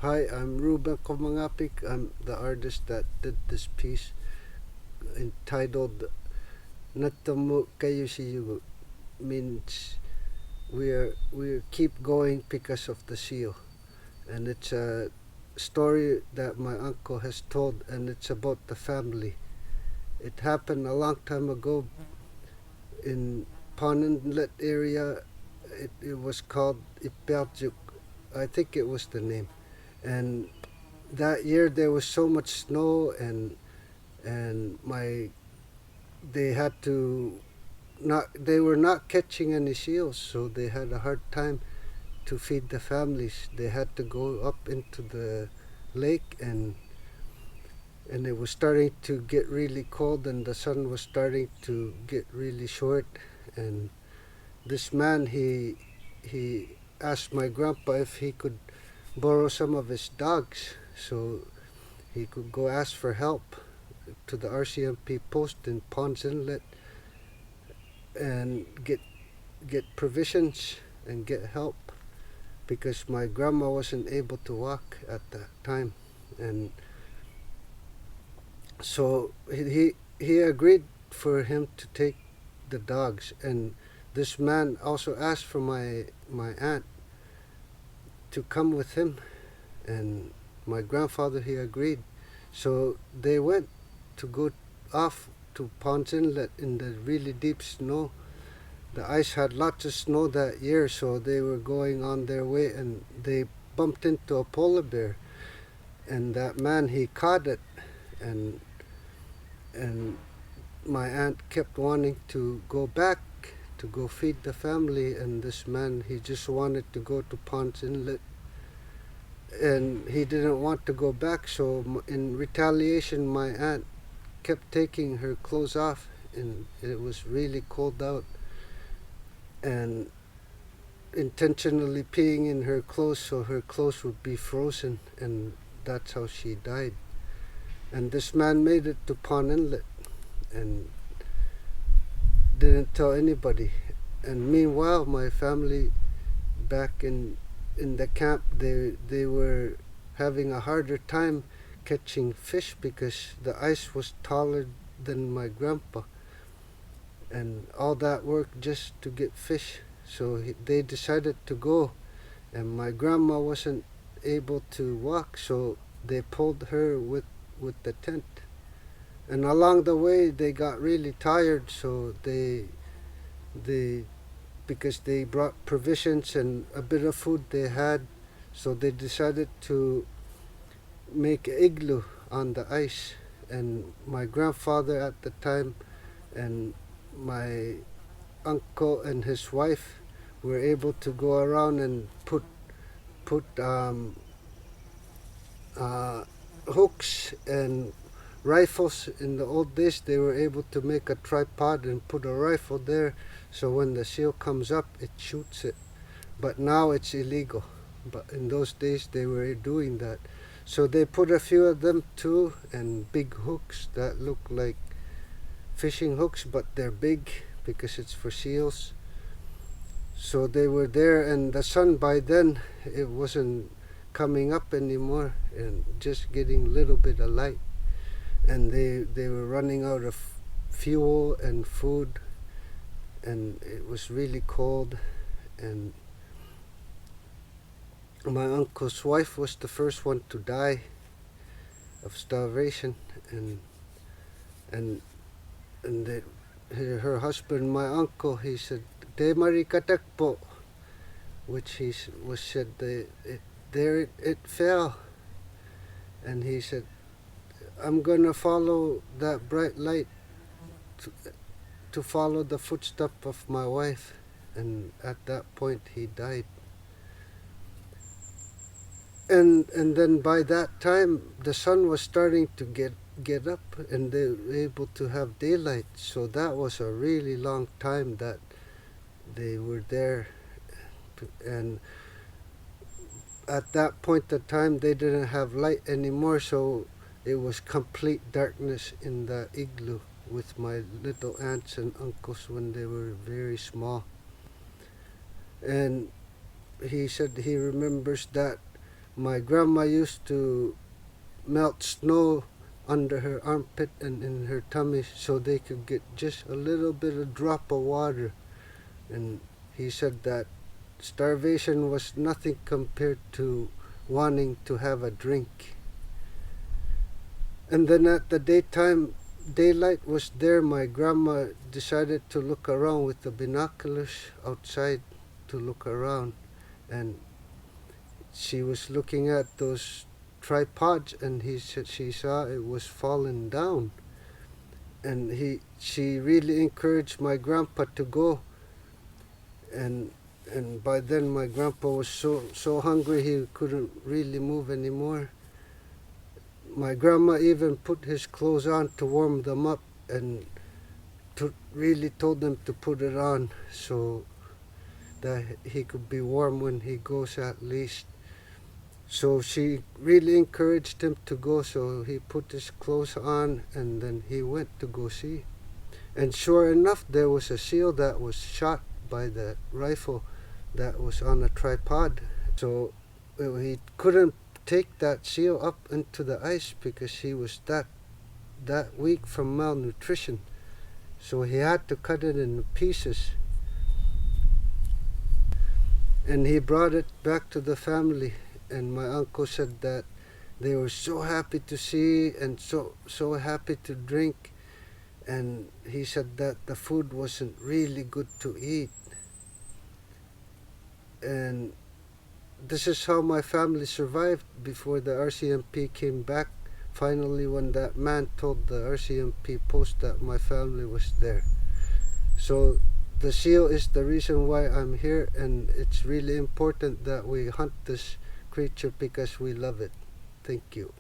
Hi, I'm Ruben Komangapik. I'm the artist that did this piece entitled Nattiqmut kayo siyo, means we keep going because of the seal. And it's a story that my uncle has told, and it's about the family. It happened a long time ago in Pananlet area. It was called Ipeljuk. I think it was the name. And that year there was so much snow, and my they had to not they were not catching any seals, so they had a hard time to feed the families. They had to go up into the lake, and it was starting to get really cold, and the sun was starting to get really short. And this man, he asked my grandpa if he could borrow some of his dogs so he could go ask for help to the RCMP post in Ponds Inlet and get provisions and get help, because my grandma wasn't able to walk at that time. And so he agreed for him to take the dogs. And this man also asked for my aunt to come with him, and my grandfather, he agreed. So they went to go off to Ponds Inlet in the really deep snow. The ice had lots of snow that year, so they were going on their way, and they bumped into a polar bear. And that man, he caught it, and and my aunt kept wanting to go back to go feed the family, and this man, he just wanted to go to Ponds Inlet, and he didn't want to go back. So in retaliation, my aunt kept taking her clothes off, and it was really cold out, and intentionally peeing in her clothes so her clothes would be frozen, and that's how she died. And this man made it to Pond Inlet and didn't tell anybody. And meanwhile, my family back in the camp, they were having a harder time catching fish because the ice was taller than my grandpa, and all that work just to get fish. So they decided to go, and my grandma wasn't able to walk, so they pulled her with the tent. And along the way, they got really tired, so they because they brought provisions and a bit of food they had, so they decided to make igloo on the ice. And my grandfather at the time and my uncle and his wife were able to go around and put uh, hooks and rifles. In the old days, they were able to make a tripod and put a rifle there, so when the seal comes up, it shoots it. But now it's illegal. But in those days, they were doing that. So they put a few of them too, and big hooks that look like fishing hooks, but they're big because it's for seals. So they were there, and the sun by then, it wasn't coming up anymore and just getting a little bit of light. And they were running out of fuel and food, and it was really cold. And my uncle's wife was the first one to die of starvation, and and the, her husband, my uncle, he said, "De marikatakpo," which was said, there it fell. And he said, "I'm gonna follow that bright light to, to follow the footstep of my wife." And at that point, he died. And then by that time, the sun was starting to get up, and they were able to have daylight. So that was a really long time that they were there. And at that point of time, they didn't have light anymore, so it was complete darkness in the igloo with my little aunts and uncles when they were very small. And he said he remembers that My grandma used to melt snow under her armpit and in her tummy so they could get just a little bit of drop of water. And he said that starvation was nothing compared to wanting to have a drink. And then at the daylight was there, my grandma decided to look around with the binoculars outside to look around. And she was looking at those tripods, and she saw it was falling down. And she really encouraged my grandpa to go. And by then my grandpa was so hungry he couldn't really move anymore. My grandma even put his clothes on to warm them up, and really told them to put it on so that he could be warm when he goes at least. So she really encouraged him to go, so he put his clothes on and then he went to go see. And sure enough, there was a seal that was shot by the rifle that was on a tripod. So he couldn't take that seal up into the ice because he was that weak from malnutrition. So he had to cut it into pieces. And he brought it back to the family. And my uncle said that they were so happy to see and so happy to drink. And he said that the food wasn't really good to eat. And this is how my family survived before the RCMP came back. Finally, when that man told the RCMP post that my family was there. So the seal is the reason why I'm here, and it's really important that we hunt this creature because we love it. Thank you.